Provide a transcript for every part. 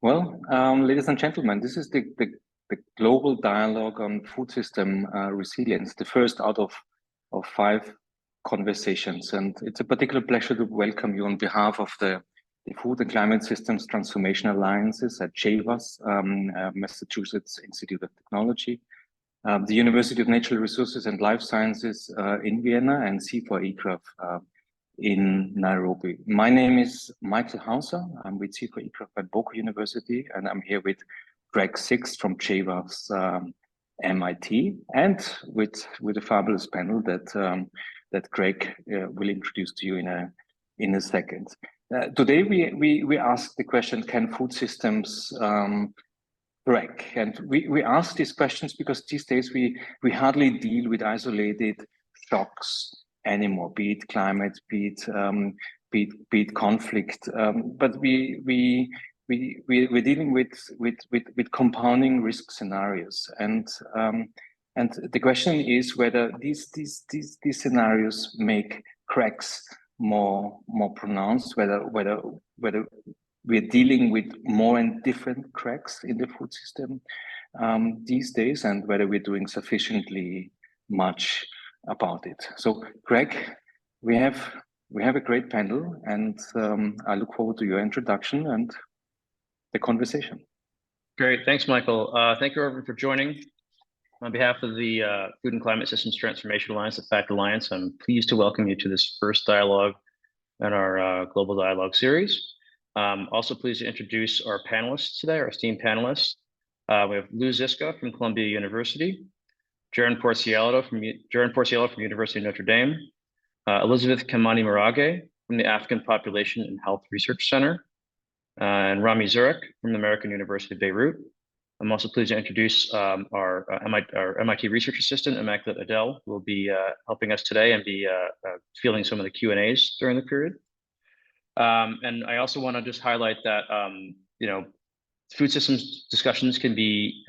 Ladies and gentlemen, this is the global dialogue on food system resilience, the first out of 5 conversations. And it's a particular pleasure to welcome you on behalf of the Food and Climate Systems Transformation Alliances at J-WAFS, Massachusetts Institute of Technology, the University of Natural Resources and Life Sciences in Vienna, and C4ICRAF in Nairobi. My name is Michael Hauser. I'm with C4ICRAF at BOKU University, and I'm here with Greg Sixt from J-WAFS MIT, and with a fabulous panel that Greg will introduce to you in a second. Today we ask the question: can food systems wreck? And we ask these questions because these days we hardly deal with isolated shocks anymore, be it climate, be it conflict, but we're dealing with compounding risk scenarios, and the question is whether these scenarios make cracks more pronounced, whether we're dealing with more and different cracks in the food system these days, and whether we're doing sufficiently much about it. So, Greg, we have a great panel, and I look forward to your introduction and the conversation. Great, thanks, Michael. Thank you, everyone, for joining. On behalf of the Food and Climate Systems Transformation Alliance, the FACT Alliance, I'm pleased to welcome you to this first dialogue in our Global Dialogue series. Also pleased to introduce our panelists today, our esteemed panelists. We have Ziska from Columbia University, Jaron Porciello from University of Notre Dame, Elizabeth Kimani-Murage from the African Population and Health Research Center, and Rami Zurayk from the American University of Beirut. I'm also pleased to introduce our MIT research assistant, Immaculate Adele, who will be helping us today and be fielding some of the Q&As during the period. And I also want to just highlight that food systems discussions can be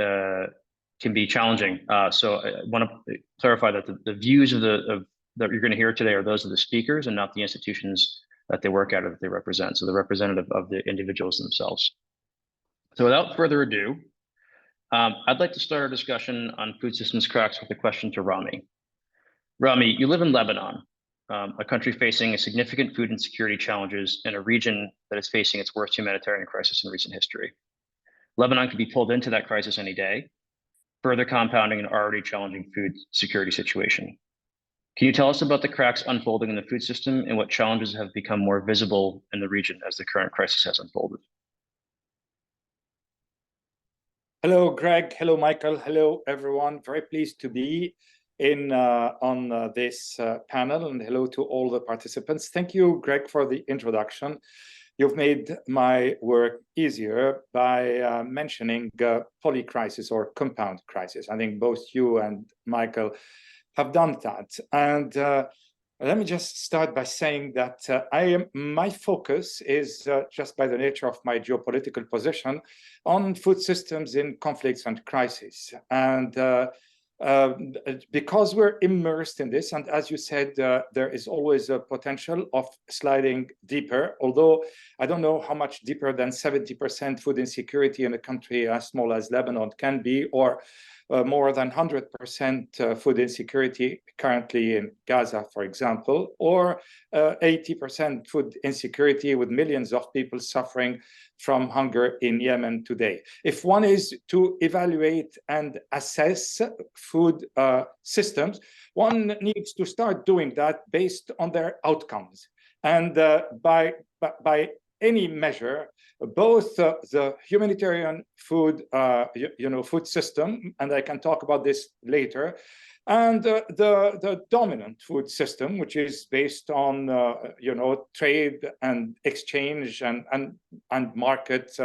challenging. So I want to clarify that the views that you're going to hear today are those of the speakers and not the institutions that they work at or that they represent. So the representative of the individuals themselves. So without further ado, I'd like to start our discussion on food systems cracks with a question to Rami. Rami, you live in Lebanon, a country facing significant food insecurity challenges in a region that is facing its worst humanitarian crisis in recent history. Lebanon could be pulled into that crisis any day, further compounding an already challenging food security situation. Can you tell us about the cracks unfolding in the food system and what challenges have become more visible in the region as the current crisis has unfolded? Hello, Greg. Hello, Michael. Hello, everyone. Very pleased to be on this panel, and hello to all the participants. Thank you, Greg, for the introduction. You've made my work easier by mentioning polycrisis or compound crisis. I think both you and Michael have done that. And let me just start by saying that my focus is, just by the nature of my geopolitical position, on food systems in conflicts and crises. And because we're immersed in this, and as you said, there is always a potential of sliding deeper, although I don't know how much deeper than 70% food insecurity in a country as small as Lebanon can be, or more than 100% food insecurity currently in Gaza, for example, or 80% food insecurity with millions of people suffering from hunger in Yemen today. If one is to evaluate and assess food systems, one needs to start doing that based on their outcomes. And by any measure, both the humanitarian food, food system, and I can talk about this later, and the dominant food system, which is based on trade and exchange and market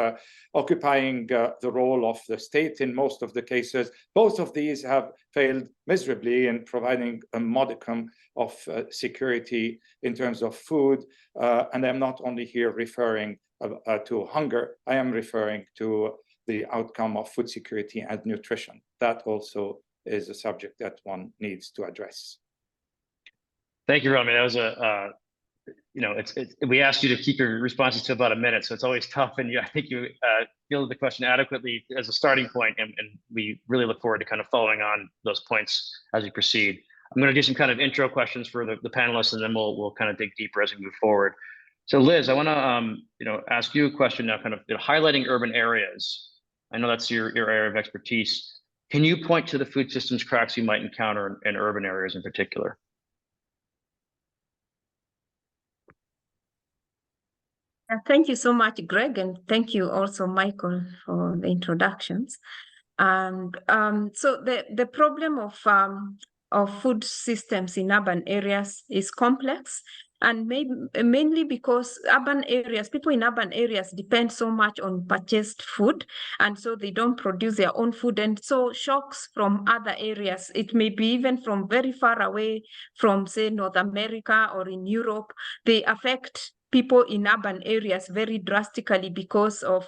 occupying the role of the state in most of the cases. Both of these have failed miserably in providing a modicum of security in terms of food. And I'm not only here referring to hunger, I am referring to the outcome of food security and nutrition. That also is a subject that one needs to address. Thank you, Rami. That was a we asked you to keep your responses to about a minute, so it's always tough. And I think you fielded the question adequately as a starting point, and we really look forward to kind of following on those points as we proceed. I'm going to do some kind of intro questions for the panelists, and then we'll kind of dig deeper as we move forward. So Liz, I want to ask you a question now, kind of highlighting urban areas. I know that's your area of expertise. Can you point to the food systems cracks you might encounter in urban areas in particular? Thank you so much, Greg, and thank you also, Michael, for the introductions. And so the problem of food systems in urban areas is complex, and mainly because people in urban areas depend so much on purchased food, and so they don't produce their own food. And so shocks from other areas, it may be even from very far away from, say, North America or in Europe, they affect people in urban areas very drastically because of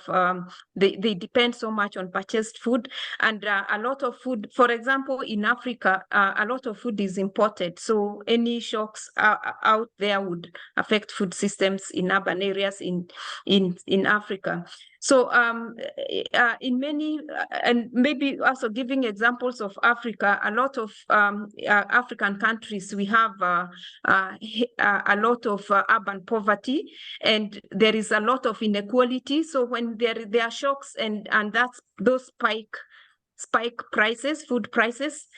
they depend so much on purchased food, and a lot of food, for example, in Africa, a lot of food is imported. So any shocks out there would affect food systems in urban areas in Africa. So in many, and maybe also giving examples of Africa, a lot of African countries, we have a lot of urban poverty, and there is a lot of inequality. So when there are shocks and those spike prices, food prices,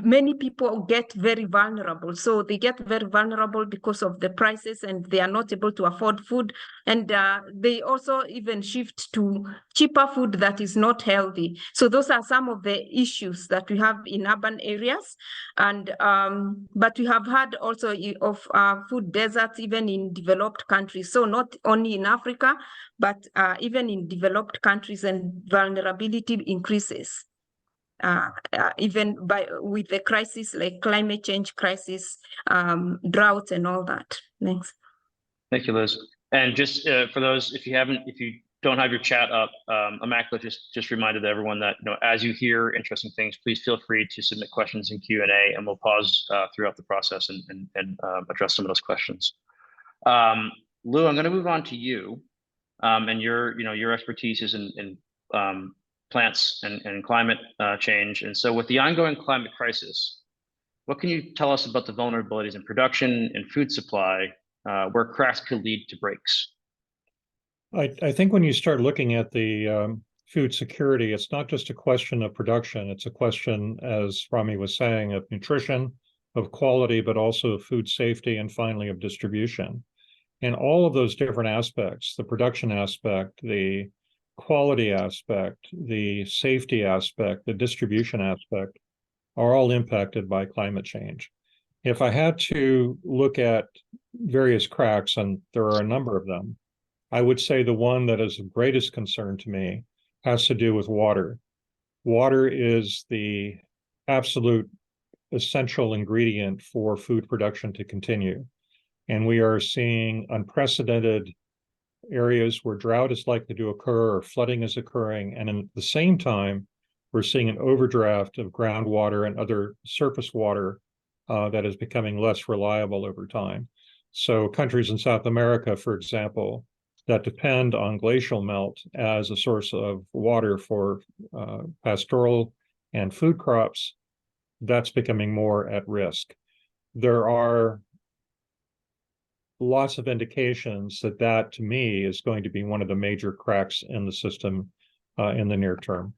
many people get very vulnerable. So they get very vulnerable because of the prices, and they are not able to afford food. And they also even shift to cheaper food that is not healthy. So those are some of the issues that we have in urban areas. And but we have had also of food deserts even in developed countries. So not only in Africa, but even in developed countries, and vulnerability increases. Even with the crisis like climate change crisis, droughts and all that. Thanks. Thank you, Liz. And just for those, if you don't have your chat up, Immaculate just reminded everyone that as you hear interesting things, please feel free to submit questions in Q&A, and we'll pause throughout the process and address some of those questions. Lou, I'm going to move on to you, and your expertise is in plants and climate change. And so with the ongoing climate crisis, what can you tell us about the vulnerabilities in production and food supply where cracks could lead to breaks? I think when you start looking at the food security, it's not just a question of production. It's a question, as Rami was saying, of nutrition, of quality, but also of food safety, and finally of distribution. And all of those different aspects, the production aspect, the quality aspect, the safety aspect, the distribution aspect, are all impacted by climate change. If I had to look at various cracks, and there are a number of them, I would say the one that is of greatest concern to me has to do with water. Water is the absolute essential ingredient for food production to continue. And we are seeing unprecedented areas where drought is likely to occur or flooding is occurring. And at the same time, we're seeing an overdraft of groundwater and other surface water that is becoming less reliable over time. So countries in South America, for example, that depend on glacial melt as a source of water for pastoral and food crops, that's becoming more at risk. There are lots of indications that to me is going to be one of the major cracks in the system in the near term.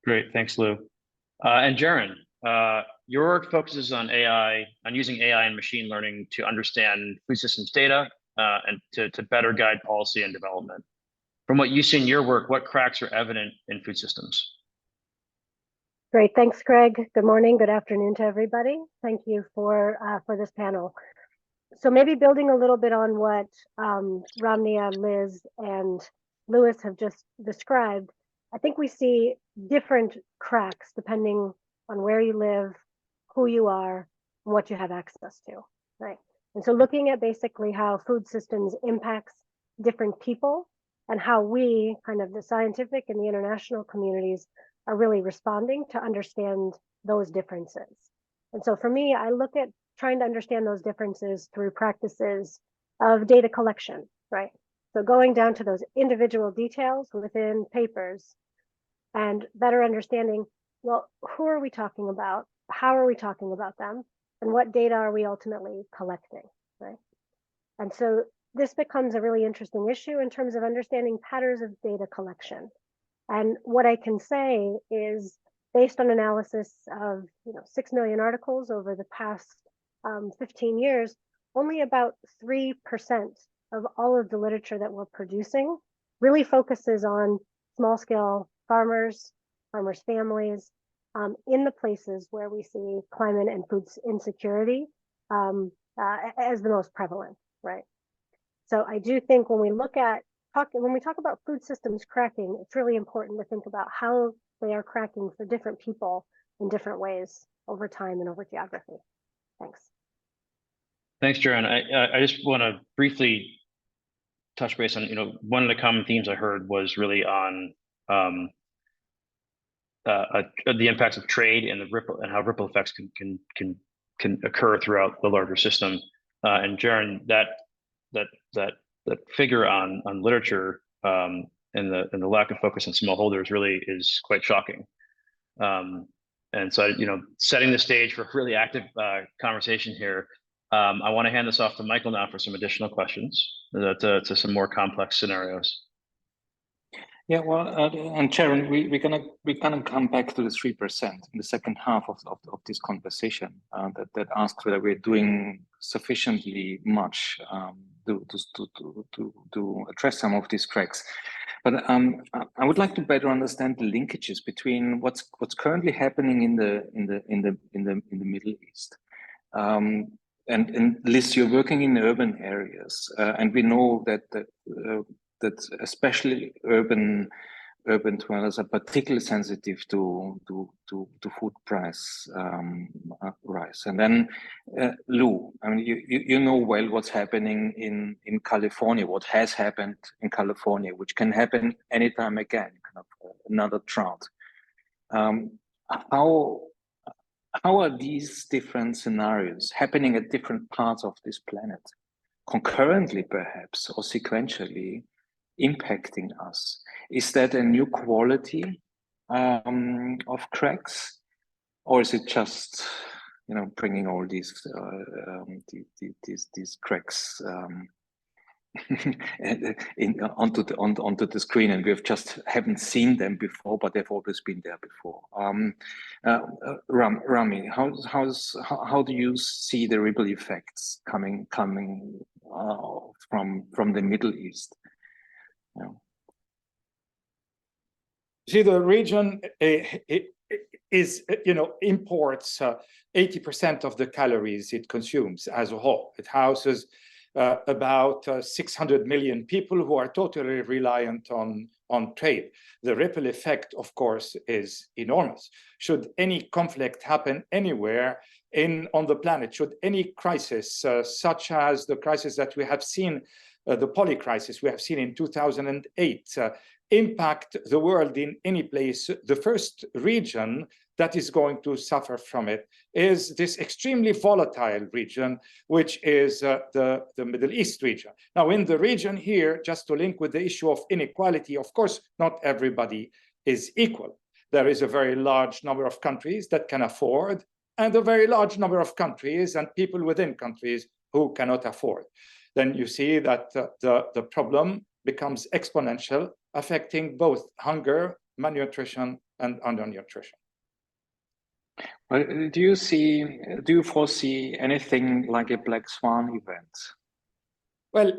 Great, thanks, Lou. And Jaron, your work focuses on using AI and machine learning to understand food systems data and to better guide policy and development. From what you see in your work, what cracks are evident in food systems? Great, thanks, Greg. Good morning, good afternoon to everybody. Thank you for this panel. So maybe building a little bit on what Ramnia, Liz, and Louis have just described, I think we see different cracks depending on where you live, who you are, and what you have access to, right? And so looking at basically how food systems impacts different people and how we, kind of the scientific and the international communities, are really responding to understand those differences. And so for me, I look at trying to understand those differences through practices of data collection, right? So going down to those individual details within papers and better understanding, well, who are we talking about? How are we talking about them? And what data are we ultimately collecting, right? And so this becomes a really interesting issue in terms of understanding patterns of data collection. And what I can say is, based on analysis of 6 million articles over the past 15 years, only about 3% of all of the literature that we're producing really focuses on small-scale farmers, farmers' families, in the places where we see climate and food insecurity as the most prevalent, right? So I do think when we talk about food systems cracking, it's really important to think about how they are cracking for different people in different ways over time and over geography. Thanks. Thanks, Jaron. I just want to briefly touch base on, one of the common themes I heard was really on the impacts of trade and how ripple effects can occur throughout the larger system. And Jaron, that figure on literature and the lack of focus on smallholders really is quite shocking. And so, setting the stage for a really active conversation here, I want to hand this off to Michael now for some additional questions to some more complex scenarios. Yeah, well, and Jaron, we're gonna come back to the 3% in the second half of this conversation. That asks whether we're doing sufficiently much to address some of these cracks. But I would like to better understand the linkages between what's currently happening in the Middle East. And Liz, you're working in urban areas, and we know that especially urban dwellers are particularly sensitive to food price rise. And then Lou, I mean, you know well what's happening in California, what has happened in California, which can happen anytime again, kind of another drought. How are these different scenarios happening at different parts of this planet, concurrently perhaps, or sequentially, impacting us? Is that a new quality of cracks, or is it just bringing all these cracks onto the screen, and we just haven't seen them before, but they've always been there before? Rami, how do you see the ripple effects coming from the Middle East? Yeah. See, the region imports 80% of the calories it consumes as a whole. It houses about 600 million people who are totally reliant on trade. The ripple effect, of course, is enormous. Should any conflict happen anywhere on the planet, should any crisis, such as the crisis that we have seen, the poly crisis we have seen in 2008, impact the world in any place, the first region that is going to suffer from it is this extremely volatile region, which is the Middle East region. Now, in the region here, just to link with the issue of inequality, of course, not everybody is equal. There is a very large number of countries that can afford, and a very large number of countries and people within countries who cannot afford. Then you see that the problem becomes exponential, affecting both hunger, malnutrition, and undernutrition. Do you foresee anything like a black swan event? Well,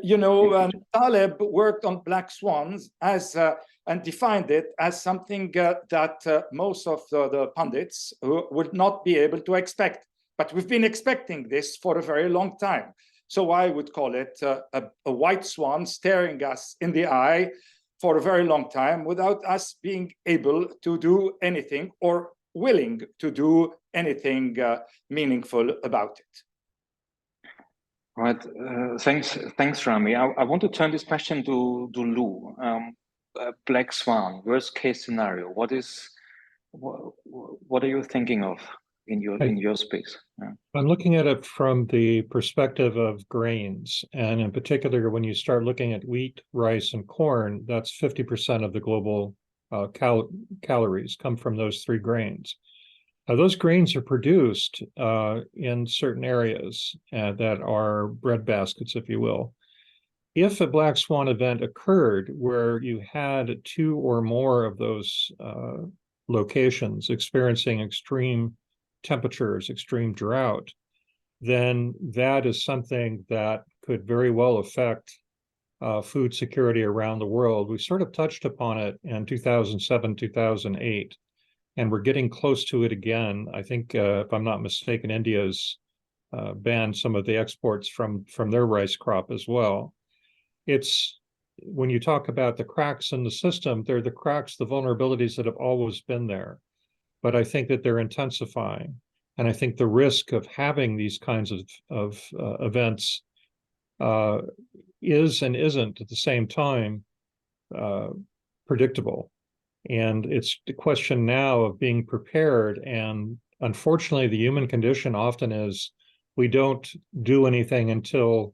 Taleb worked on black swans and defined it as something that most of the pundits would not be able to expect. But we've been expecting this for a very long time. So I would call it a white swan staring us in the eye for a very long time without us being able to do anything or willing to do anything meaningful about it. All right, thanks, Rami. I want to turn this question to Lou. Black swan, worst case scenario. What are you thinking of? in your space? Yeah. I'm looking at it from the perspective of grains, and in particular, when you start looking at wheat, rice, and corn, that's 50% of the global calories come from those three grains. Those grains are produced in certain areas that are breadbaskets, if you will. If a black swan event occurred where you had two or more of those locations experiencing extreme temperatures, extreme drought, then that is something that could very well affect food security around the world. We sort of touched upon it in 2007, 2008. And we're getting close to it again. I think, if I'm not mistaken, India's banned some of the exports from their rice crop as well. It's when you talk about the cracks in the system, they're the cracks, the vulnerabilities that have always been there. But I think that they're intensifying. And I think the risk of having these kinds of events is and isn't at the same time predictable. And it's the question now of being prepared. And unfortunately, the human condition often is we don't do anything until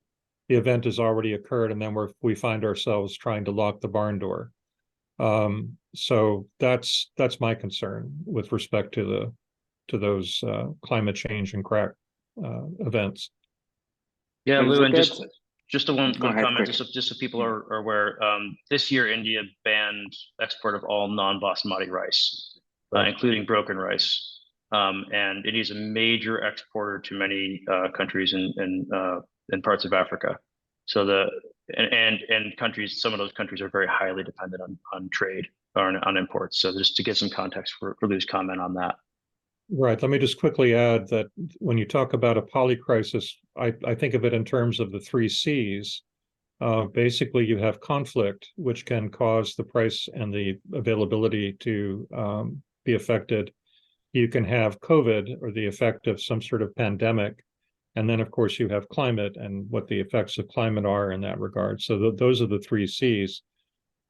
the event has already occurred, and then we find ourselves trying to lock the barn door. So that's my concern with respect to those climate change and crack events. Yeah, Lou, and just a one ahead, comment, Greg. just so people are aware. This year, India banned export of all non-basmati rice, including broken rice. And it is a major exporter to many countries in parts of Africa. So and countries, some of those countries are very highly dependent on trade or on imports. So just to get some context for Lou's comment on that. Right. Let me just quickly add that when you talk about a polycrisis, I think of it in terms of the three C's. Basically, you have conflict, which can cause the price and the availability to be affected. You can have COVID, or the effect of some sort of pandemic. And then, of course, you have climate and what the effects of climate are in that regard. So those are the three C's.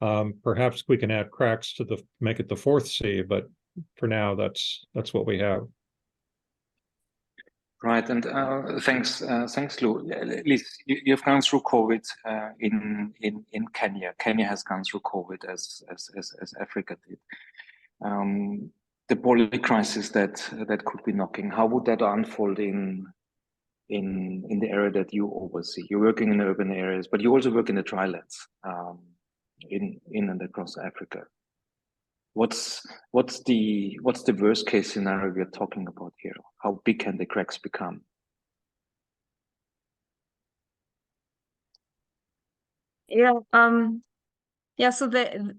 Perhaps we can add cracks to make it the fourth C, but for now, that's what we have. Right, and thanks, Lou. Liz, you've gone through COVID in Kenya. Kenya has gone through COVID as Africa did. The poly crisis that could be knocking. How would that unfold in the area that you oversee? You're working in urban areas, but you also work in the drylands in and across Africa. What's the worst case scenario we're talking about here? How big can the cracks become? Yeah. So the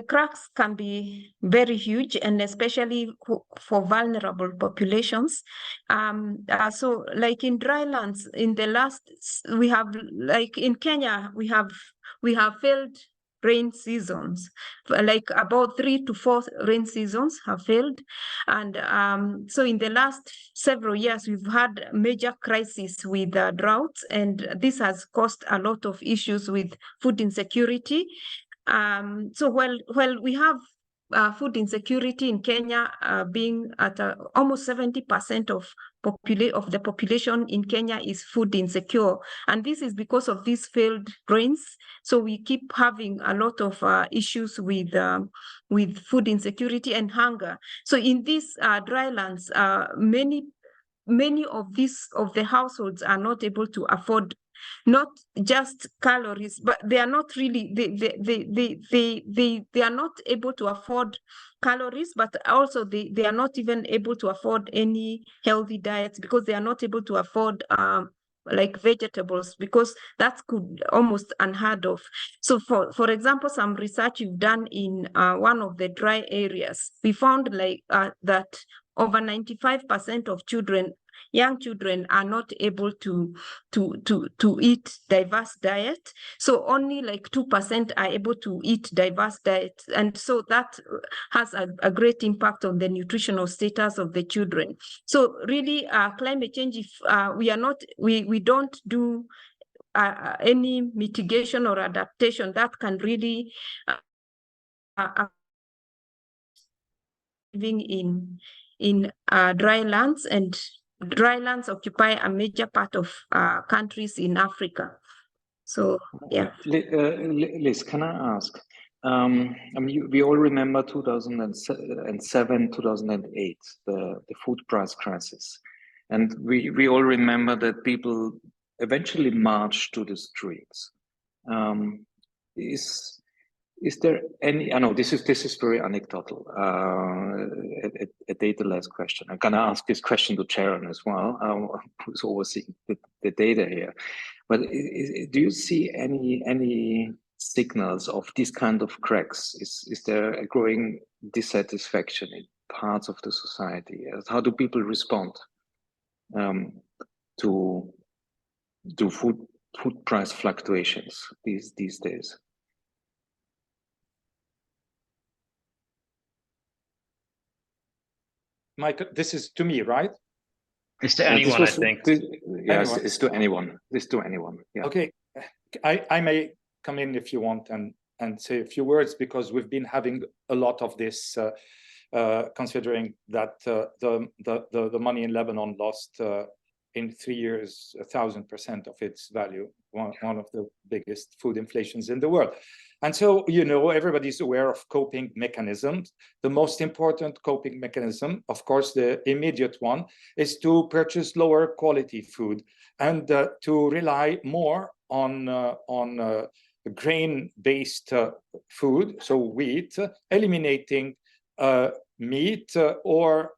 cracks can be very huge, and especially for vulnerable populations. So like in drylands, in the last, we have, like in Kenya, we have failed rain seasons, like about 3 to 4 rain seasons have failed. And so in the last several years, we've had major crises with droughts, and this has caused a lot of issues with food insecurity. So while we have food insecurity in Kenya being at almost 70% of the population in Kenya is food insecure, and this is because of these failed rains. So we keep having a lot of issues with food insecurity and hunger. So in these drylands, many of the households are not able to afford not just calories, but they are not really they are not able to afford calories, but also they are not even able to afford any healthy diets, because they are not able to afford like vegetables, because that's almost unheard of. So for example, some research we've done in one of the dry areas, we found like that over 95% of young children are not able to eat diverse diet. So only like 2% are able to eat diverse diet. And so that has a great impact on the nutritional status of the children. So really climate change, if we don't do any mitigation or adaptation, that can really living in dry lands, and dry lands occupy a major part of countries in Africa. So, yeah. Liz, can I ask? I mean, we all remember 2007, 2008, the food price crisis. And we all remember that people eventually marched to the streets. Is there any? I know this is very anecdotal, a data-less question. I'm gonna ask this question to Jaron as well, who's overseeing the data here. But do you see any signals of these kind of cracks? Is there a growing dissatisfaction in parts of the society? How do people respond to food price fluctuations these days? Michael, this is to me, right? It's to anyone, I think. Yes, it's to anyone. It's to anyone. Yeah. Okay, I may come in if you want and say a few words, because we've been having a lot of this, considering that the money in Lebanon lost in 3 years 1,000% of its value, one of the biggest food inflations in the world. And so, you know, everybody's aware of coping mechanisms. The most important coping mechanism, of course, the immediate one, is to purchase lower quality food and to rely more on grain-based food, so wheat, eliminating meat or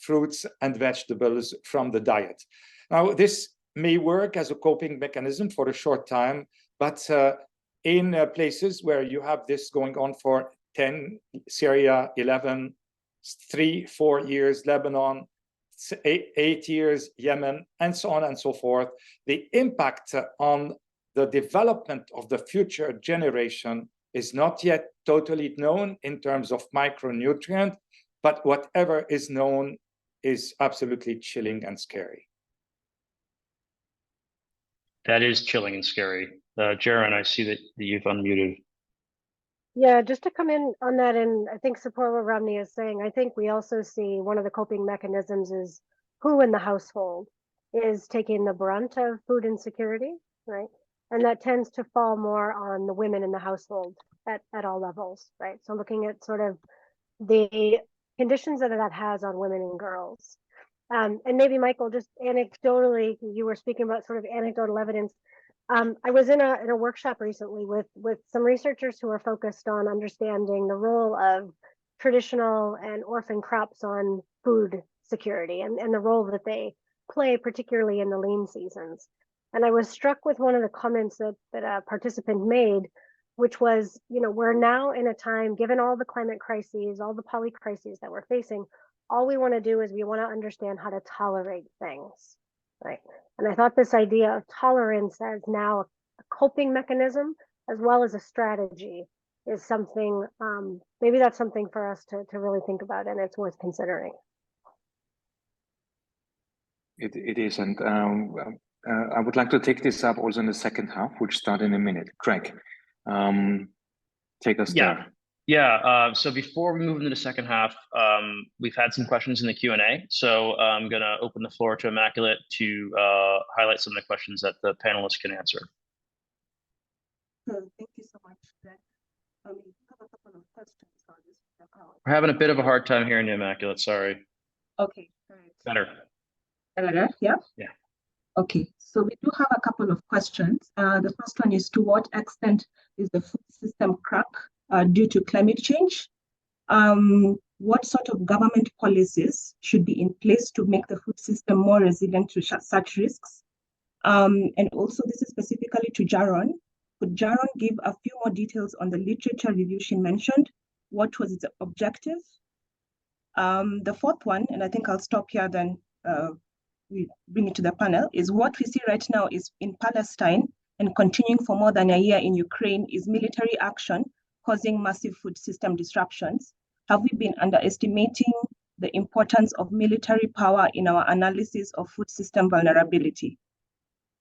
fruits and vegetables from the diet. Now, this may work as a coping mechanism for a short time, but in places where you have this going on for 10, Syria, 11, 3, 4 years, Lebanon, 8 years, Yemen, and so on and so forth, the impact on the development of the future generation is not yet totally known in terms of micronutrient, but whatever is known is absolutely chilling and scary. That is chilling and scary. Jaron, I see that you've unmuted. Yeah, just to come in on that and I think support what Rami is saying, I think we also see one of the coping mechanisms is who in the household is taking the brunt of food insecurity, right? And that tends to fall more on the women in the household at all levels, right? So looking at sort of the conditions that has on women and girls. And maybe Michael, just anecdotally, you were speaking about sort of anecdotal evidence. I was in a workshop recently with some researchers who are focused on understanding the role of traditional and orphan crops on food security and the role that they play, particularly in the lean seasons. And I was struck with one of the comments that a participant made, which was, you know, we're now in a time, given all the climate crises, all the poly crises that we're facing, all we want to do is we want to understand how to tolerate things, right? And I thought this idea of tolerance as now a coping mechanism as well as a strategy is something, maybe that's something for us to really think about, and it's worth considering. It is, and I would like to take this up also in the second half, which start in a minute. Greg, take us there. Yeah, so before we move into the second half, we've had some questions in the Q&A. So I'm going to open the floor to Immaculate to highlight some of the questions that the panelists can answer. Thank you so much, Greg. We have a couple of questions on this account. We're having a bit of a hard time hearing you, Immaculate, sorry. Okay, right. Better. Better, yeah? Yeah. Okay, so we do have a couple of questions. The first one is, to what extent is the food system crack due to climate change? What sort of government policies should be in place to make the food system more resilient to such risks? And also, this is specifically to Jaron. Could Jaron give a few more details on the literature review she mentioned? What was its objective? The fourth one, and I think I'll stop here, then we bring it to the panel, is what we see right now is in Palestine and continuing for more than a year in Ukraine is military action causing massive food system disruptions. Have we been underestimating the importance of military power in our analysis of food system vulnerability?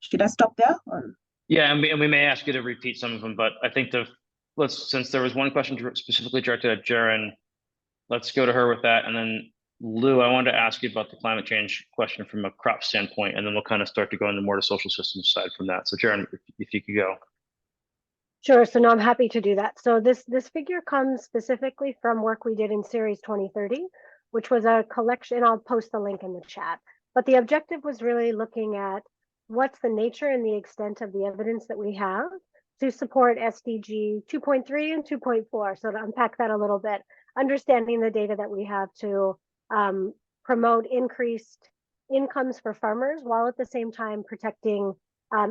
Should I stop there? Or? Yeah, and we may ask you to repeat some of them, but I think since there was one question specifically directed at Jaron, let's go to her with that. And then Lou, I wanted to ask you about the climate change question from a crop standpoint, and then we'll kind of start to go into more to social systems side from that. So Jaron, if you could go. Sure. So no, I'm happy to do that. So this figure comes specifically from work we did in Series 2030, which was a collection. I'll post the link in the chat. But the objective was really looking at what's the nature and the extent of the evidence that we have to support SDG 2.3 and 2.4. So to unpack that a little bit, understanding the data that we have to promote increased incomes for farmers while at the same time protecting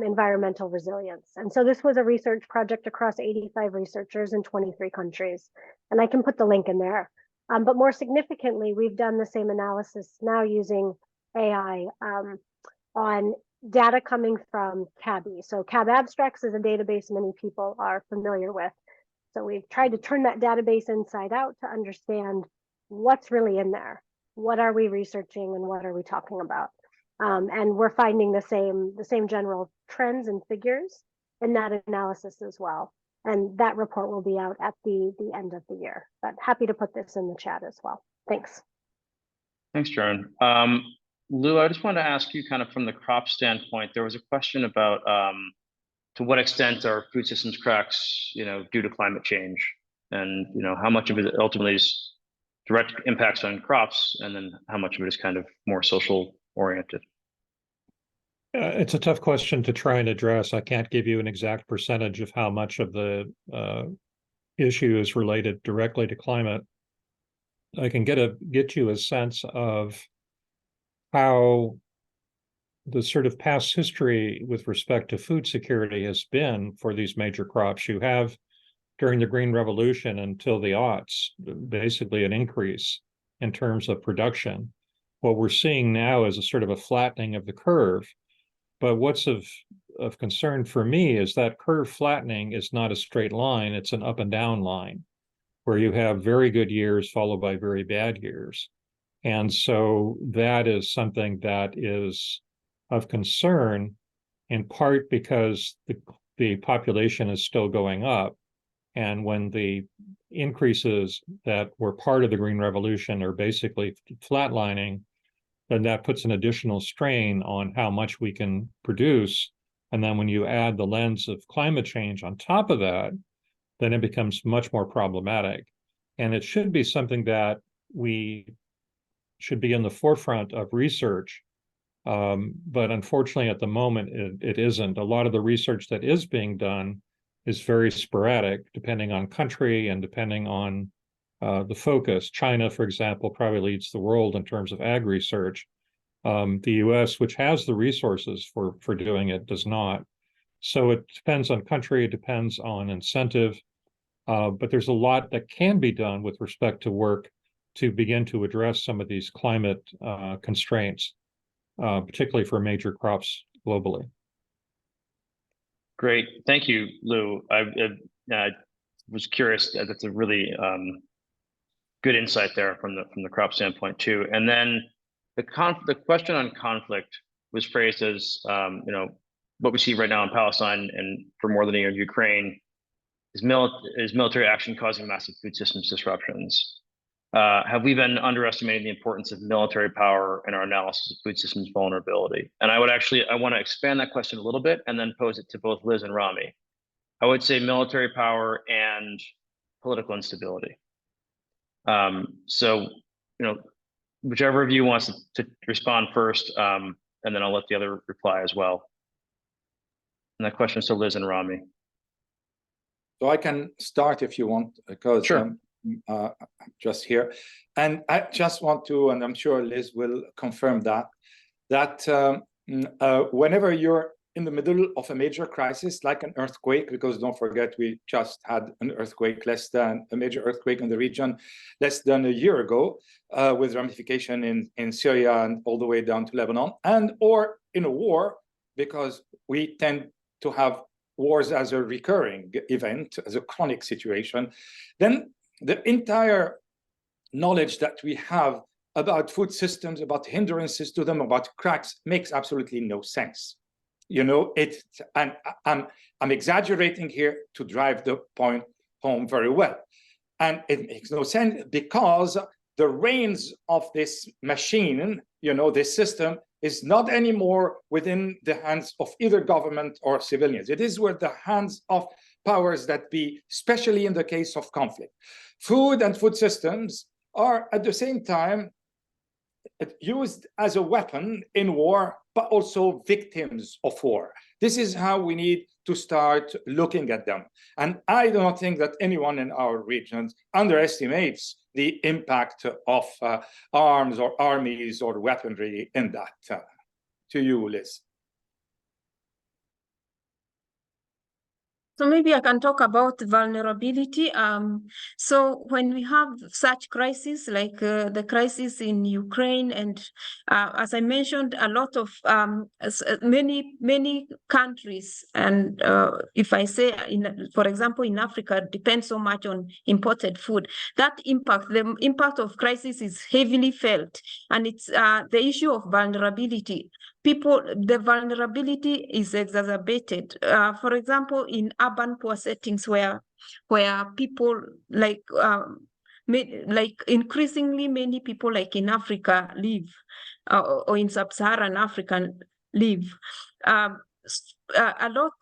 environmental resilience. And so this was a research project across 85 researchers in 23 countries. And I can put the link in there. But more significantly, we've done the same analysis now using AI on data coming from CABI. So CAB Abstracts is a database many people are familiar with. So we've tried to turn that database inside out to understand what's really in there. What are we researching and what are we talking about? And we're finding the same general trends and figures in that analysis as well. And that report will be out at the end of the year. But happy to put this in the chat as well. Thanks. Thanks, Jaron. Lou, I just wanted to ask you kind of from the crop standpoint, there was a question about to what extent are food systems cracks, due to climate change, and how much of it ultimately is direct impacts on crops, and then how much of it is kind of more social oriented. It's a tough question to try and address. I can't give you an exact percentage of how much of the issue is related directly to climate. I can get you a sense of how the sort of past history with respect to food security has been for these major crops. You have, during the Green Revolution until the aughts, basically an increase in terms of production. What we're seeing now is a sort of a flattening of the curve. But what's of concern for me is that curve flattening is not a straight line, it's an up and down line, where you have very good years followed by very bad years. And so that is something that is of concern, in part because the population is still going up. And when the increases that were part of the Green Revolution are basically flatlining, then that puts an additional strain on how much we can produce. And then when you add the lens of climate change on top of that, then it becomes much more problematic. And it should be something that we should be in the forefront of research. But unfortunately, at the moment, it isn't. A lot of the research that is being done is very sporadic, depending on country and depending on the focus. China, for example, probably leads the world in terms of ag research. The US, which has the resources for doing it, does not. So it depends on country, it depends on incentive, but there's a lot that can be done with respect to work to begin to address some of these climate constraints, particularly for major crops globally. Great, thank you, Lou. I was curious. That's a really good insight there from the crop standpoint too. And then the question on conflict was phrased as what we see right now in Palestine and for more than a year in Ukraine is military action causing massive food systems disruptions. Have we been underestimating the importance of military power in our analysis of food systems vulnerability? And I want to expand that question a little bit and then pose it to both Liz and Rami. I would say military power and political instability. So, whichever of you wants to respond first, and then I'll let the other reply as well. And that question is to Liz and Rami. So I can start if you want, because sure. I'm just here. And I just want to, and I'm sure Liz will confirm that whenever you're in the middle of a major crisis like an earthquake, because don't forget we just had an earthquake a major earthquake in the region less than a year ago, with ramification in Syria and all the way down to Lebanon, or in a war, because we tend to have wars as a recurring event, as a chronic situation, then the entire knowledge that we have about food systems, about hindrances to them, about cracks, makes absolutely no sense. I'm exaggerating here to drive the point home very well. And it makes no sense because the reins of this machine, this system, is not anymore within the hands of either government or civilians. It is with the hands of powers that be, especially in the case of conflict. Food and food systems are at the same time used as a weapon in war, but also victims of war. This is how we need to start looking at them. And I don't think that anyone in our regions underestimates the impact of arms or armies or weaponry in that. To you, Liz. So maybe I can talk about vulnerability. So when we have such crises like the crisis in Ukraine, and as I mentioned, a lot of many countries, and if I say, for example, in Africa, depends so much on imported food. That the impact of crisis is heavily felt, and it's the issue of vulnerability. The vulnerability is exacerbated. For example, in urban poor settings where people like increasingly many people like in Africa live, or in sub-Saharan Africa live. A lot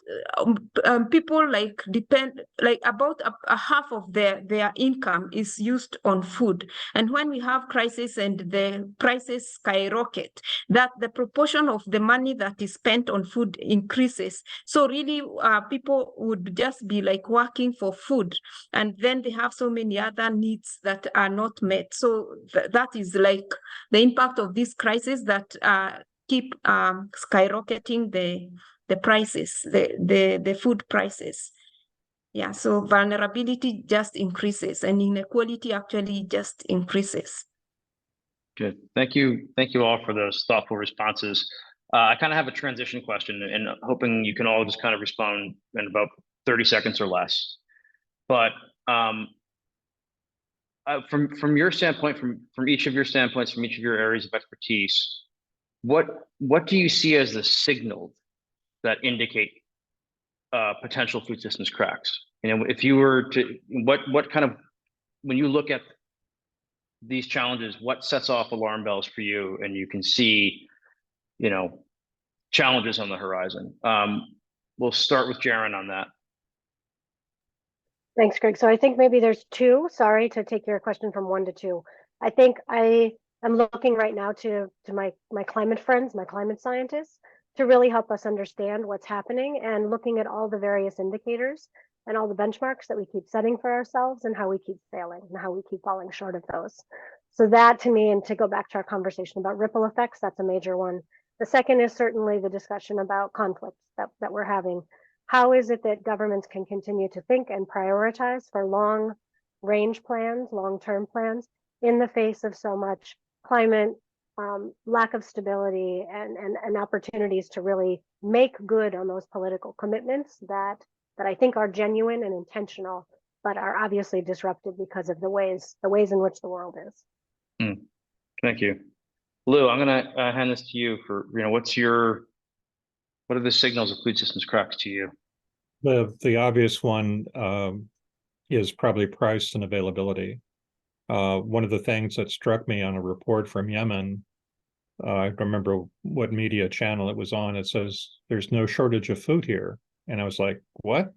people depend, about a half of their income is used on food, and when we have crisis and the prices skyrocket, that the proportion of the money that is spent on food increases. So really people would just be working for food, and then they have so many other needs that are not met. So that is the impact of this crisis that keep skyrocketing the prices, the food prices. Yeah, so vulnerability just increases, and inequality actually just increases. Good. Thank you all for those thoughtful responses. I kind of have a transition question, and hoping you can all just kind of respond in about 30 seconds or less. But from your standpoint, from each of your standpoints, from each of your areas of expertise, what do you see as the signals that indicate potential food systems cracks? If you were to, what kind of, when you look at these challenges, what sets off alarm bells for you, and you can see, challenges on the horizon? We'll start with Jaron on that. Thanks, Greg. So I think maybe there's two. Sorry to take your question from one to two. I think I am looking right now to my climate friends, my climate scientists, to really help us understand what's happening, and looking at all the various indicators and all the benchmarks that we keep setting for ourselves, and how we keep failing and how we keep falling short of those. So that, to me, and to go back to our conversation about ripple effects, that's a major one. The second is certainly the discussion about conflicts that we're having. How is it that governments can continue to think and prioritize for long range plans, long-term plans, in the face of so much climate lack of stability and opportunities to really make good on those political commitments that I think are genuine and intentional, but are obviously disrupted because of the ways in which the world is. Thank you. Lou, I'm going to hand this to you for, what are the signals of food systems cracks to you? The obvious one is probably price and availability. One of the things that struck me on a report from Yemen, I don't remember what media channel it was on, it says there's no shortage of food here. And I was like, what?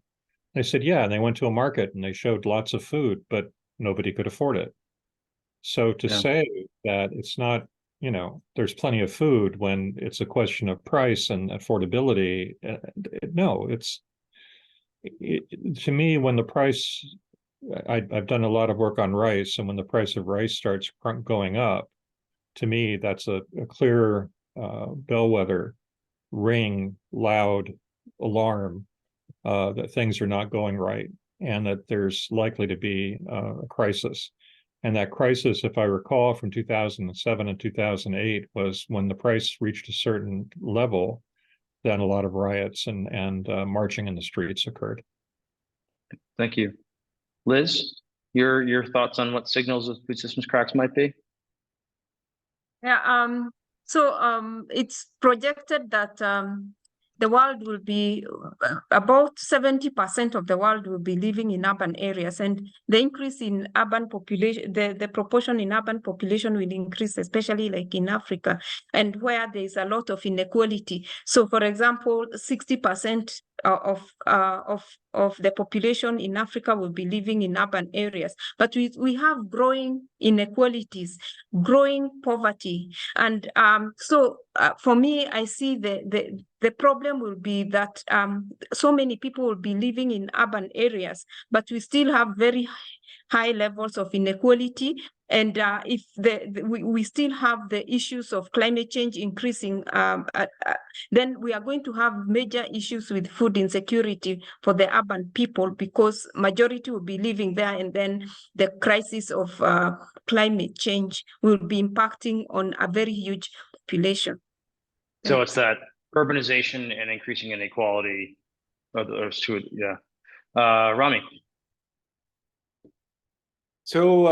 They said, yeah, and they went to a market and they showed lots of food, but nobody could afford it. So to say that it's not, there's plenty of food when it's a question of price and affordability, no, to me, when the price, I've done a lot of work on rice, and when the price of rice starts going up, to me, that's a clear bellwether, ring, loud alarm that things are not going right, and that there's likely to be a crisis. And that crisis, if I recall, from 2007 and 2008, was when the price reached a certain level, then a lot of riots and marching in the streets occurred. Thank you. Liz, your thoughts on what signals of food systems cracks might be? Yeah, so it's projected that the world will be about 70% of the world will be living in urban areas, and the increase in urban population, the proportion in urban population will increase, especially like in Africa, and where there is a lot of inequality. So, for example, 60% of the population in Africa will be living in urban areas, but we have growing inequalities, growing poverty, and so for me, I see the problem will be that so many people will be living in urban areas, but we still have very high levels of inequality. And if we still have the issues of climate change increasing, then we are going to have major issues with food insecurity for the urban people, because majority will be living there, and then the crisis of climate change will be impacting on a very huge population. So it's that urbanization and increasing inequality. There's two, yeah. Rami. So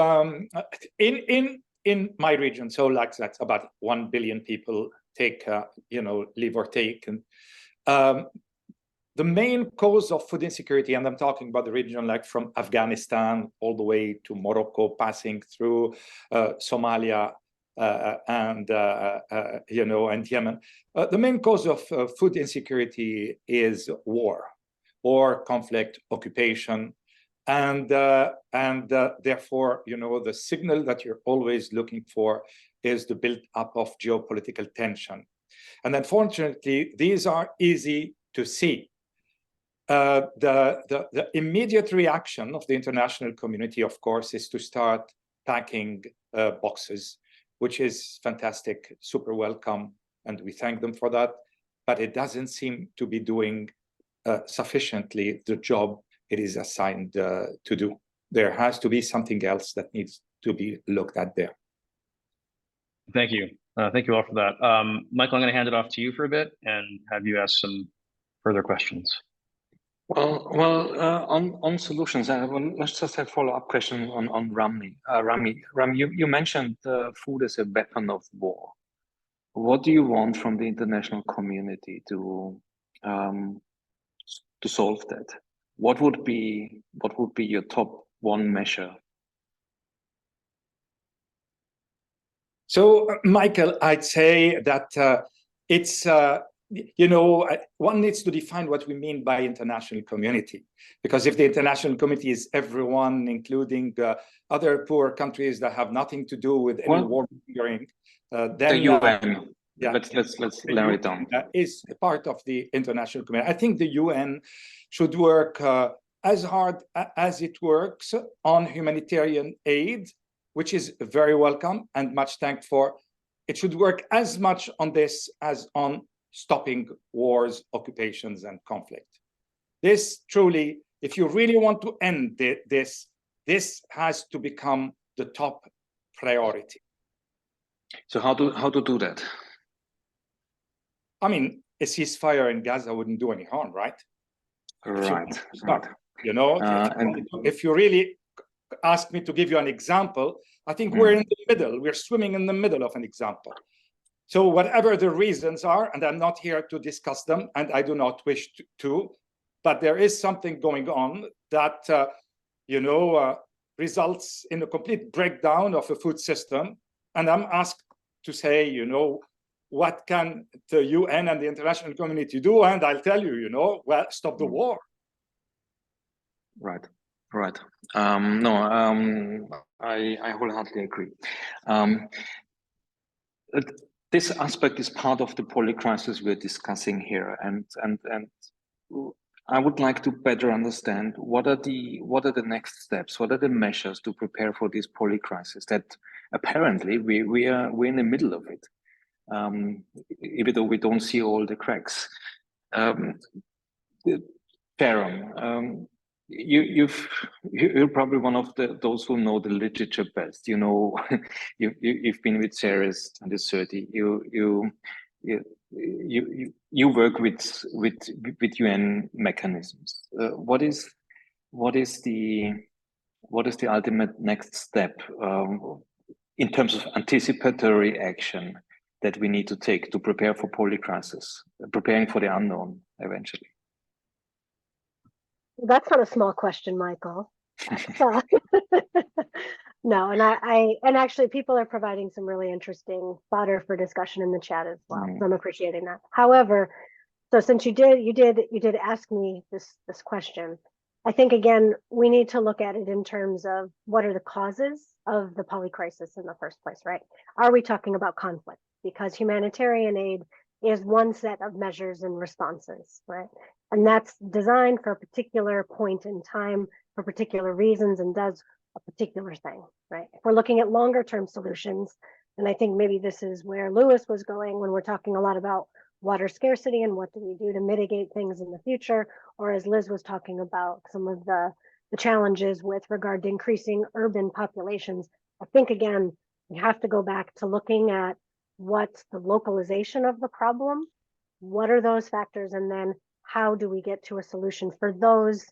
in my region, so like that's about 1 billion people take, live or take, and the main cause of food insecurity, and I'm talking about the region like from Afghanistan all the way to Morocco, passing through Somalia, and Yemen. The main cause of food insecurity is war, conflict, occupation, and therefore, the signal that you're always looking for is the build-up of geopolitical tension. And unfortunately, these are easy to see. The immediate reaction of the international community, of course, is to start packing boxes, which is fantastic, super welcome, and we thank them for that. But it doesn't seem to be doing sufficiently the job it is assigned to do. There has to be something else that needs to be looked at there. Thank you. Thank you all for that. Michael, I'm going to hand it off to you for a bit and have you ask some further questions. On solutions, let's just have a follow-up question on Rami. Rami, you mentioned food as a weapon of war. What do you want from the international community to solve that? What would be your top one measure? So, Michael, I'd say that it's one needs to define what we mean by international community, because if the international community is everyone, including other poor countries that have nothing to do with any war mongering, then the UN. Yeah, let's narrow it down. Is a part of the international community. I think the UN should work as hard as it works on humanitarian aid, which is very welcome and much thanked for. It should work as much on this as on stopping wars, occupations, and conflict. This truly, if you really want to end this has to become the top priority. So how to do that? I mean, a ceasefire in Gaza wouldn't do any harm, right? Right. If you really ask me to give you an example, I think we're in the middle. We're swimming in the middle of an example. So whatever the reasons are, and I'm not here to discuss them, and I do not wish to, but there is something going on that, results in a complete breakdown of a food system. And I'm asked to say, what can the UN and the international community do? And I'll tell you, well, stop the war. Right. I wholeheartedly agree. This aspect is part of the polycrisis we're discussing here, and I would like to better understand what are the next steps, what are the measures to prepare for this polycrisis that apparently we're in the middle of it, even though we don't see all the cracks. Jaron, you're probably one of those who know the literature best. You've been with Ceres 2030. You work with UN mechanisms. What is the ultimate next step in terms of anticipatory action that we need to take to prepare for polycrisis, preparing for the unknown eventually? That's not a small question, Michael. So, no, and actually people are providing some really interesting fodder for discussion in the chat as well. So I'm appreciating that. However, so since you did ask me this question, I think again we need to look at it in terms of what are the causes of the polycrisis in the first place, right? Are we talking about conflict? Because humanitarian aid is one set of measures and responses, right? And that's designed for a particular point in time, for particular reasons, and does a particular thing, right? If we're looking at longer term solutions, and I think maybe this is where Lewis was going when we're talking a lot about water scarcity and what do we do to mitigate things in the future, or as Liz was talking about some of the challenges with regard to increasing urban populations. I think again, we have to go back to looking at what's the localization of the problem, what are those factors, and then how do we get to a solution for those.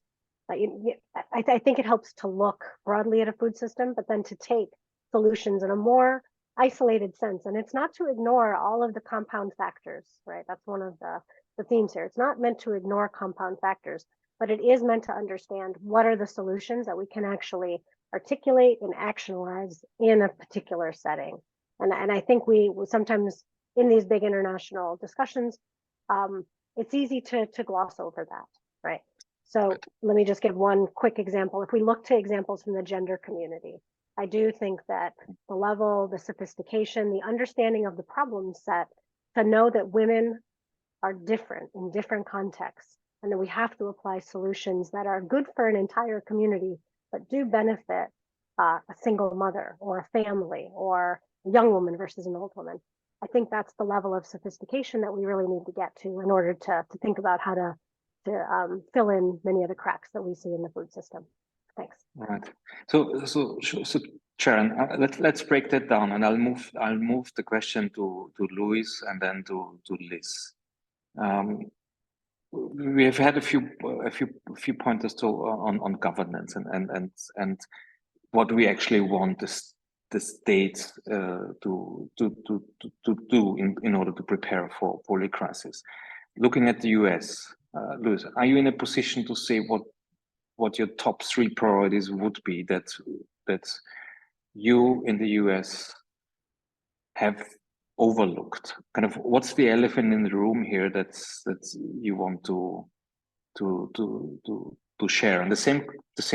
I think it helps to look broadly at a food system, but then to take solutions in a more isolated sense. And it's not to ignore all of the compound factors, right? That's one of the themes here. It's not meant to ignore compound factors, but it is meant to understand what are the solutions that we can actually articulate and actionalize in a particular setting. And I think we sometimes in these big international discussions, it's easy to gloss over that, right? So let me just give one quick example. If we look to examples from the gender community, I do think that the level, the sophistication, the understanding of the problem set to know that women are different in different contexts, and that we have to apply solutions that are good for an entire community, but do benefit a single mother or a family or a young woman versus an old woman. I think that's the level of sophistication that we really need to get to in order to think about how to fill in many of the cracks that we see in the food system. Thanks. All right. So Jaron, let's break that down, and I'll move the question to Luis and then to Liz. We have had a few pointers on governance and what we actually want the state to do in order to prepare for polycrisis. Looking at the US, Luis, are you in a position to say what your top 3 priorities would be that you in the US have overlooked? Kind of what's the elephant in the room here that you want to share? And the same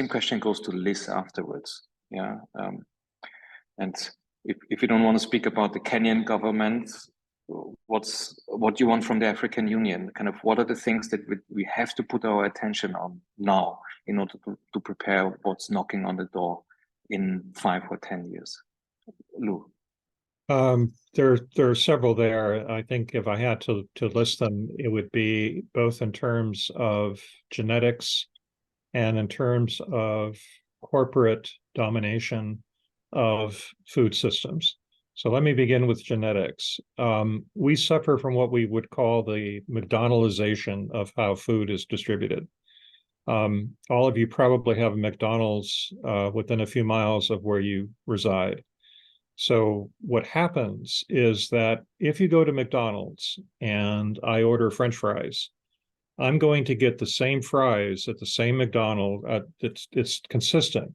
question goes to Liz afterwards. Yeah. And if you don't want to speak about the Kenyan government, what you want from the African Union? Kind of what are the things that we have to put our attention on now in order to prepare what's knocking on the door in 5 or 10 years? Lou. There are several there. I think if I had to list them, it would be both in terms of genetics and in terms of corporate domination of food systems. So let me begin with genetics. We suffer from what we would call the McDonaldization of how food is distributed. All of you probably have a McDonald's within a few miles of where you reside. So what happens is that if you go to McDonald's and I order French fries, I'm going to get the same fries at the same McDonald's. It's consistent.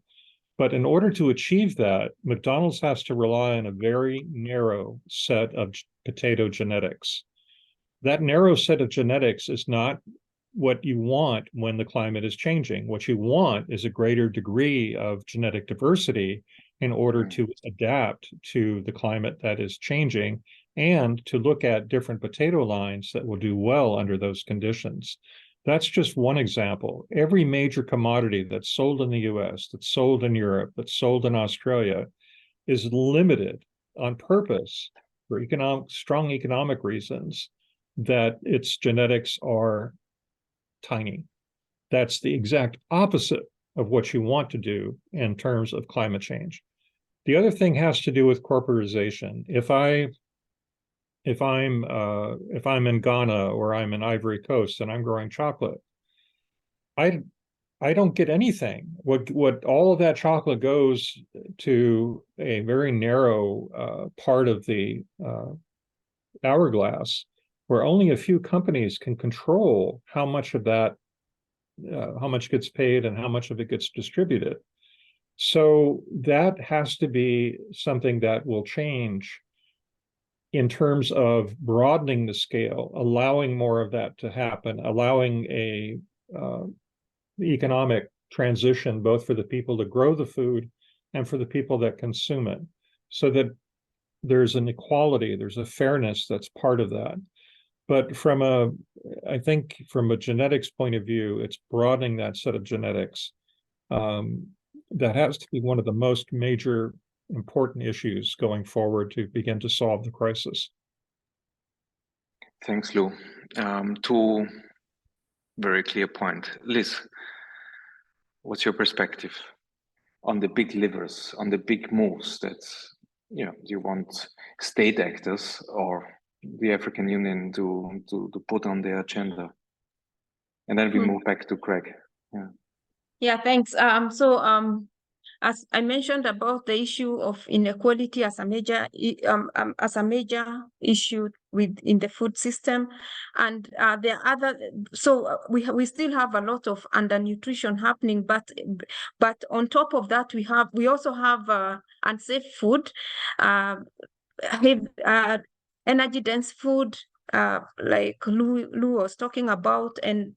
But in order to achieve that, McDonald's has to rely on a very narrow set of potato genetics. That narrow set of genetics is not what you want when the climate is changing. What you want is a greater degree of genetic diversity in order to adapt to the climate that is changing and to look at different potato lines that will do well under those conditions. That's just one example. Every major commodity that's sold in the US, that's sold in Europe, that's sold in Australia is limited on purpose for strong economic reasons that its genetics are tiny. That's the exact opposite of what you want to do in terms of climate change. The other thing has to do with corporatization. If I'm in Ghana or I'm in Ivory Coast and I'm growing chocolate, I don't get anything. What all of that chocolate goes to a very narrow part of the hourglass where only a few companies can control how much of that, how much gets paid and how much of it gets distributed. So that has to be something that will change in terms of broadening the scale, allowing more of that to happen, allowing a economic transition both for the people to grow the food and for the people that consume it, so that there's an equality, there's a fairness that's part of that. But I think from a genetics point of view, it's broadening that set of genetics. That has to be one of the most major important issues going forward to begin to solve the crisis. Thanks, Lou. Two very clear point. Liz, what's your perspective on the big levers, on the big moves that you want state actors or the African Union to put on their agenda? And then we move back to Greg. Yeah, thanks. As I mentioned about the issue of inequality as a major issue in the food system, and there are other. So we still have a lot of undernutrition happening, but on top of that, we also have unsafe food, energy dense food, like Lou was talking about, and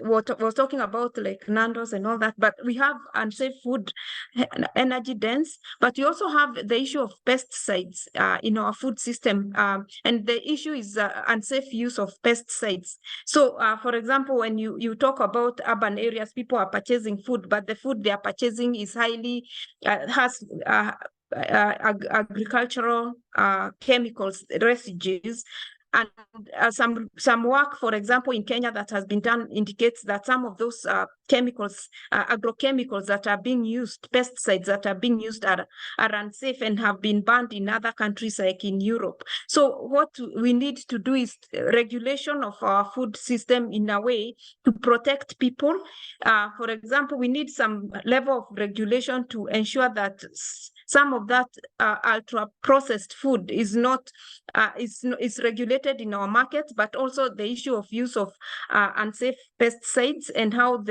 what was talking about like Nando's and all that, but we have unsafe food, energy dense, but we also have the issue of pesticides in our food system, and the issue is unsafe use of pesticides. So for example, when you talk about urban areas, people are purchasing food, but the food they are purchasing is highly has agricultural chemicals residues. And some work, for example, in Kenya that has been done indicates that some of those chemicals, agrochemicals that are being used, pesticides that are being used are unsafe and have been banned in other countries like in Europe. So what we need to do is regulation of our food system in a way to protect people. For example, we need some level of regulation to ensure that some of that ultra processed food is not is regulated in our markets, but also the issue of use of unsafe pesticides and how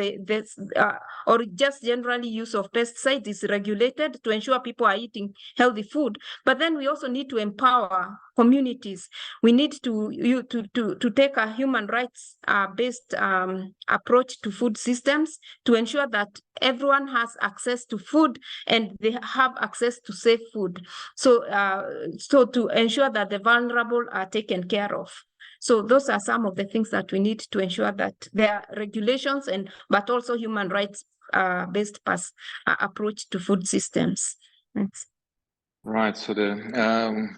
or just generally use of pesticides is regulated to ensure people are eating healthy food. But then we also need to empower communities. We need to take a human rights based approach to food systems to ensure that everyone has access to food and they have access to safe food. So to ensure that the vulnerable are taken care of. So those are some of the things that we need to ensure that there are regulations but also human rights based approach to food systems. Thanks. Right. So the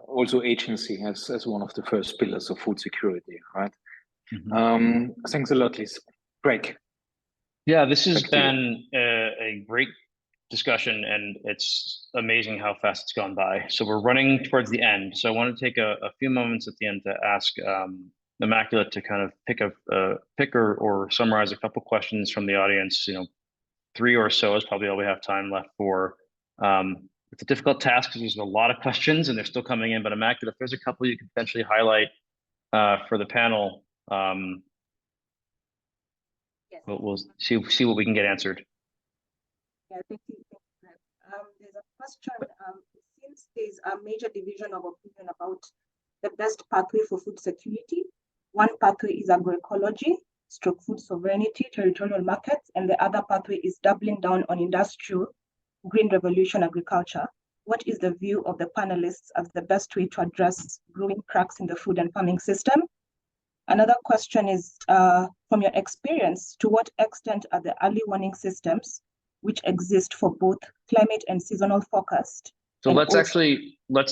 also agency as one of the first pillars of food security, right? Mm-hmm. Thanks a lot, Liz. Greg. Yeah, this has been a great discussion, and it's amazing how fast it's gone by. So we're running towards the end. So I want to take a few moments at the end to ask Immaculate to kind of pick or summarize a couple questions from the audience. 3 or so is probably all we have time left for. It's a difficult task because there's a lot of questions and they're still coming in. But Immaculate, if there's a couple you could potentially highlight for the panel, yes. We'll see what we can get answered. Yeah, thank you. There's a question. Since there's a major division of opinion about the best pathway for food security, one pathway is agroecology, food sovereignty, territorial markets, and the other pathway is doubling down on industrial, green revolution agriculture. What is the view of the panelists as the best way to address growing cracks in the food and farming system? Another question is, from your experience, to what extent are the early warning systems which exist for both climate and seasonal forecast? So let's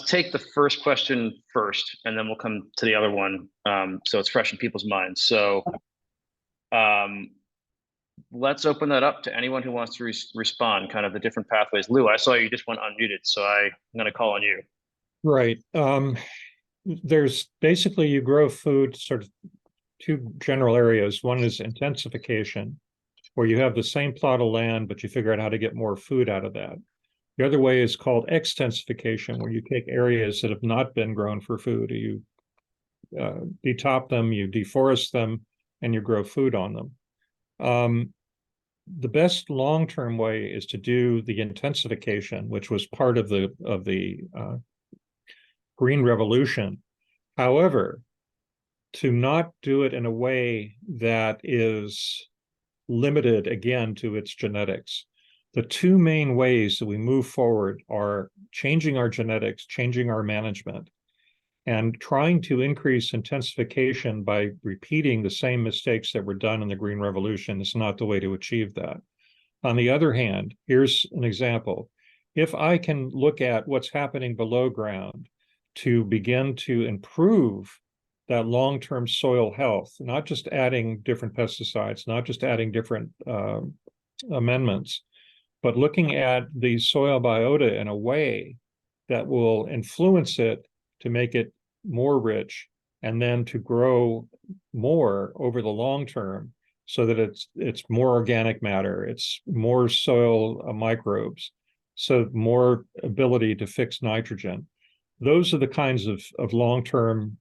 take the first question first, and then we'll come to the other one, so it's fresh in people's minds. So let's open that up to anyone who wants to respond, kind of the different pathways. Lou, I saw you just went unmuted, so I'm going to call on you. Right. There's basically, you grow food sort of 2 general areas. One is intensification, where you have the same plot of land, but you figure out how to get more food out of that. The other way is called extensification, where you take areas that have not been grown for food, you detop them, you deforest them, and you grow food on them. The best long-term way is to do the intensification, which was part of the Green Revolution. However, to not do it in a way that is limited again to its genetics. The two main ways that we move forward are changing our genetics, changing our management, and trying to increase intensification by repeating the same mistakes that were done in the Green Revolution is not the way to achieve that. On the other hand, here's an example. If I can look at what's happening below ground to begin to improve that long-term soil health, not just adding different pesticides, not just adding different amendments, but looking at the soil biota in a way that will influence it to make it more rich and then to grow more over the long term so that it's more organic matter, it's more soil microbes, so more ability to fix nitrogen. Those are the kinds of long-term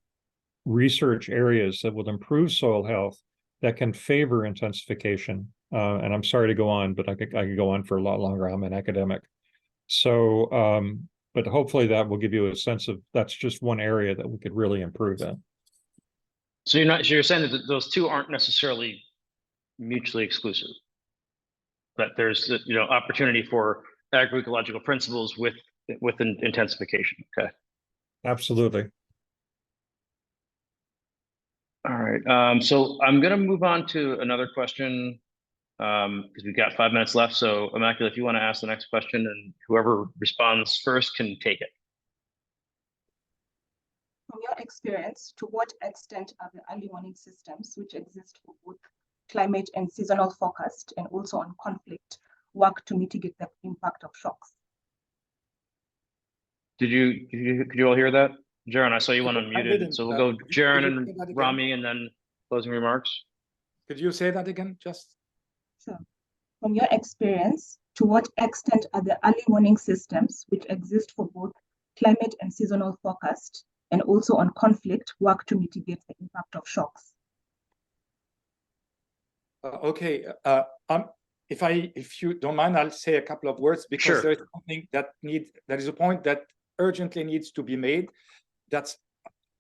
research areas that will improve soil health that can favor intensification. And I'm sorry to go on, but I could go on for a lot longer. I'm an academic. So, but hopefully that will give you a sense of that's just one area that we could really improve in. So you're saying that those two aren't necessarily mutually exclusive, that there's opportunity for agroecological principles with intensification. Okay. Absolutely. All right. So I'm going to move on to another question because we've got 5 minutes left. So Immaculate, if you want to ask the next question, and whoever responds first can take it. From your experience, to what extent are the early warning systems, which exist for both climate and seasonal forecast and also on conflict, work to mitigate the impact of shocks? Could you all hear that? Jaron, I saw you went unmuted. So we'll go Jaron and Rami and then closing remarks. Could you say that again, just? Sure. From your experience, to what extent are the early warning systems, which exist for both climate and seasonal forecast and also on conflict, work to mitigate the impact of shocks? Okay. If you don't mind, I'll say a couple of words because sure. there's something there is a point that urgently needs to be made. That's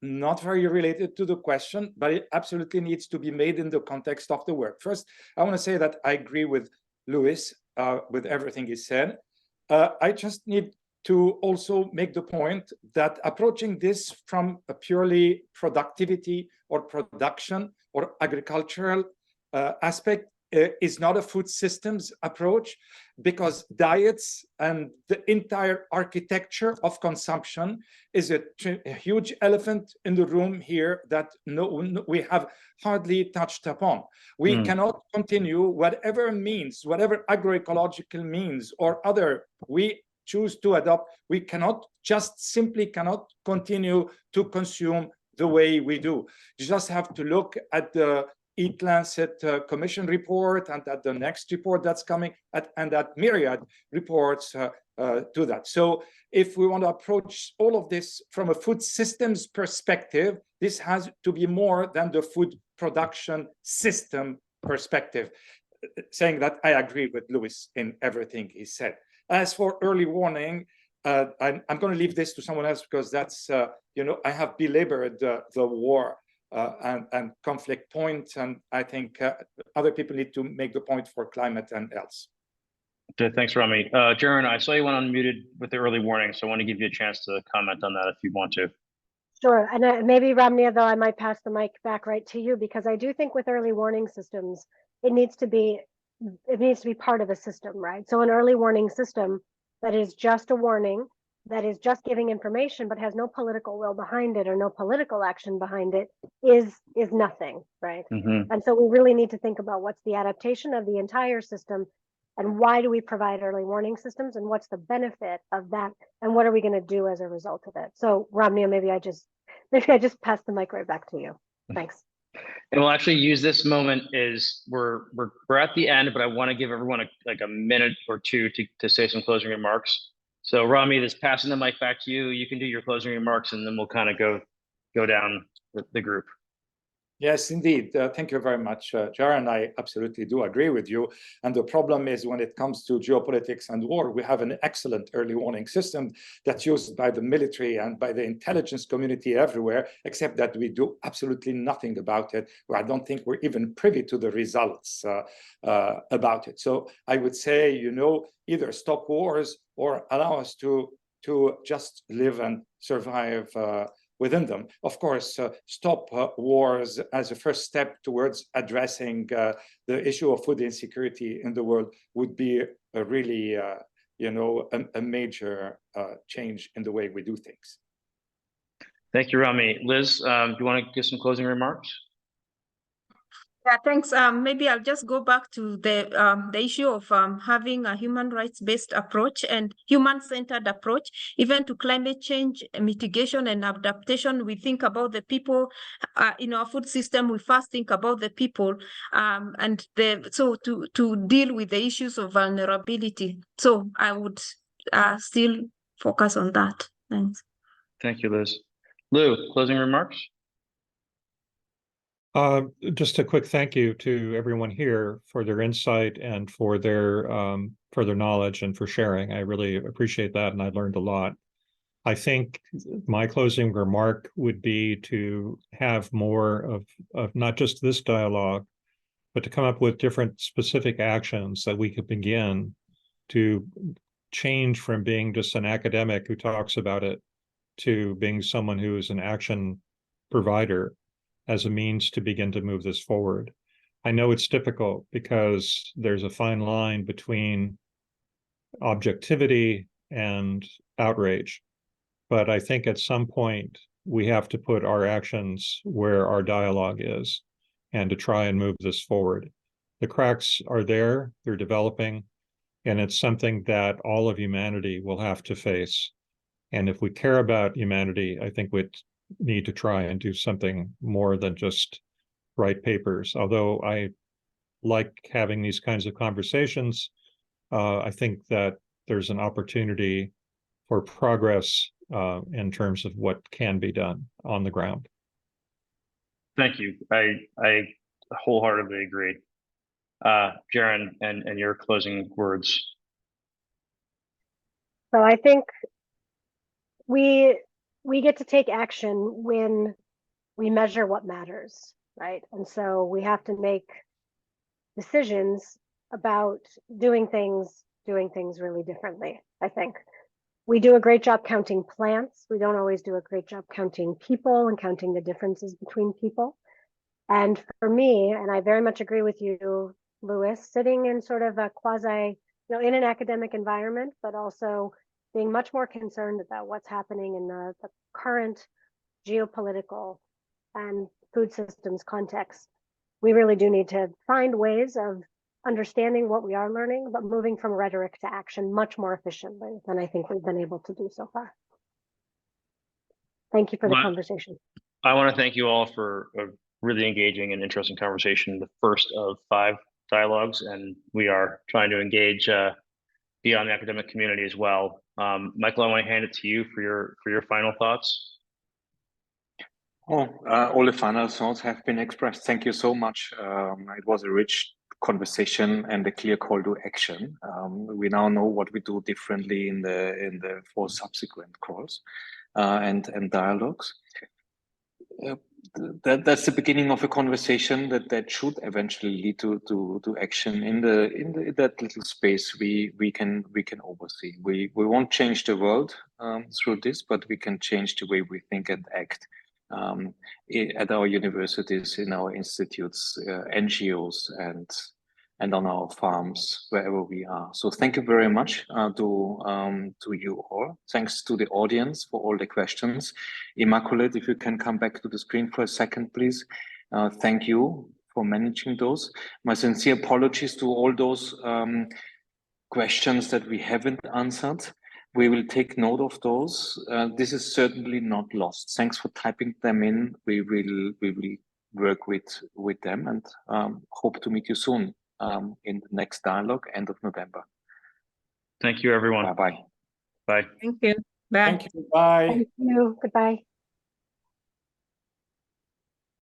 not very related to the question, but it absolutely needs to be made in the context of the work. First, I want to say that I agree with Louis with everything he said. I just need to also make the point that approaching this from a purely productivity or production or agricultural aspect is not a food systems approach, because diets and the entire architecture of consumption is a huge elephant in the room here that we have hardly touched upon. We cannot continue whatever means, whatever agroecological means or other we choose to adopt. We simply cannot continue to consume the way we do. You just have to look at the Eat Lancet Commission report and at the next report that's coming and at myriad reports to that. So if we want to approach all of this from a food systems perspective, this has to be more than the food production system perspective. Saying that, I agree with Louis in everything he said. As for early warning, I'm going to leave this to someone else because that's, I have belabored the war and conflict points, and I think other people need to make the point for climate and else. Okay, thanks, Rami. Jaron, I saw you went unmuted with the early warning, so I want to give you a chance to comment on that if you want to. Sure, and maybe Ramnia, though, I might pass the mic back right to you, because I do think with early warning systems, it needs to be part of a system, right? So an early warning system that is just a warning, that is just giving information, but has no political will behind it or no political action behind it, is nothing, right? And so we really need to think about what's the adaptation of the entire system, and why do we provide early warning systems, and what's the benefit of that, and what are we going to do as a result of it? So Ramnia, maybe I just pass the mic right back to you. Thanks. And we'll actually use this moment is we're at the end, but I want to give everyone a minute or two to say some closing remarks. So Rami, just passing the mic back to you. You can do your closing remarks, and then we'll kind of go down the group. Yes, indeed. Thank you very much, Jaron. I absolutely do agree with you. And the problem is when it comes to geopolitics and war, we have an excellent early warning system that's used by the military and by the intelligence community everywhere, except that we do absolutely nothing about it. Or I don't think we're even privy to the results about it. So I would say, you know, either stop wars or allow us to just live and survive within them. Of course, stop wars as a first step towards addressing the issue of food insecurity in the world would be a really, you know, a major change in the way we do things. Thank you, Rami. Liz, do you want to give some closing remarks? Yeah, thanks. Maybe I'll just go back to the issue of having a human rights-based approach and human-centered approach, even to climate change mitigation and adaptation. We think about the people in our food system. We first think about the people, so to deal with the issues of vulnerability. So I would still focus on that. Thanks. Thank you, Liz. Lou, closing remarks? Just a quick thank you to everyone here for their insight and for their knowledge and for sharing. I really appreciate that, and I learned a lot. I think my closing remark would be to have more of not just this dialogue, but to come up with different specific actions that we could begin to change from being just an academic who talks about it to being someone who is an action provider as a means to begin to move this forward. I know it's difficult because there's a fine line between objectivity and outrage. But I think at some point we have to put our actions where our dialogue is and to try and move this forward. The cracks are there, they're developing, and it's something that all of humanity will have to face. And if we care about humanity, I think we'd need to try and do something more than just write papers. Although I like having these kinds of conversations, I think that there's an opportunity for progress in terms of what can be done on the ground. Thank you. I wholeheartedly agree. Jaron, and your closing words. So I think we get to take action when we measure what matters, right? And so we have to make decisions about doing things really differently, I think. We do a great job counting plants. We don't always do a great job counting people and counting the differences between people. And for me, and I very much agree with you, Louis, sitting in sort of a quasi, you know, in an academic environment, but also being much more concerned about what's happening in the current geopolitical and food systems context. We really do need to find ways of understanding what we are learning, but moving from rhetoric to action much more efficiently than I think we've been able to do so far. Thank you for the conversation. I want to thank you all for a really engaging and interesting conversation, the first of 5 dialogues, and we are trying to engage beyond the academic community as well. Michael, I want to hand it to you for your final thoughts. Oh, all the final thoughts have been expressed. Thank you so much. It was a rich conversation and a clear call to action. We now know what we do differently in the 4 subsequent calls and dialogues. That's the beginning of a conversation that should eventually lead to action in that little space we can oversee. We won't change the world through this, but we can change the way we think and act at our universities, in our institutes, NGOs, and on our farms, wherever we are. So thank you very much to you all. Thanks to the audience for all the questions. Immaculate, if you can come back to the screen for a second, please. Thank you for managing those. My sincere apologies to all those questions that we haven't answered. We will take note of those. This is certainly not lost. Thanks for typing them in. We will work with them and hope to meet you soon in the next dialogue, end of November. Thank you, everyone. Bye-bye. Bye. Thank you. Bye. Thank you. Bye. Thank you. Goodbye.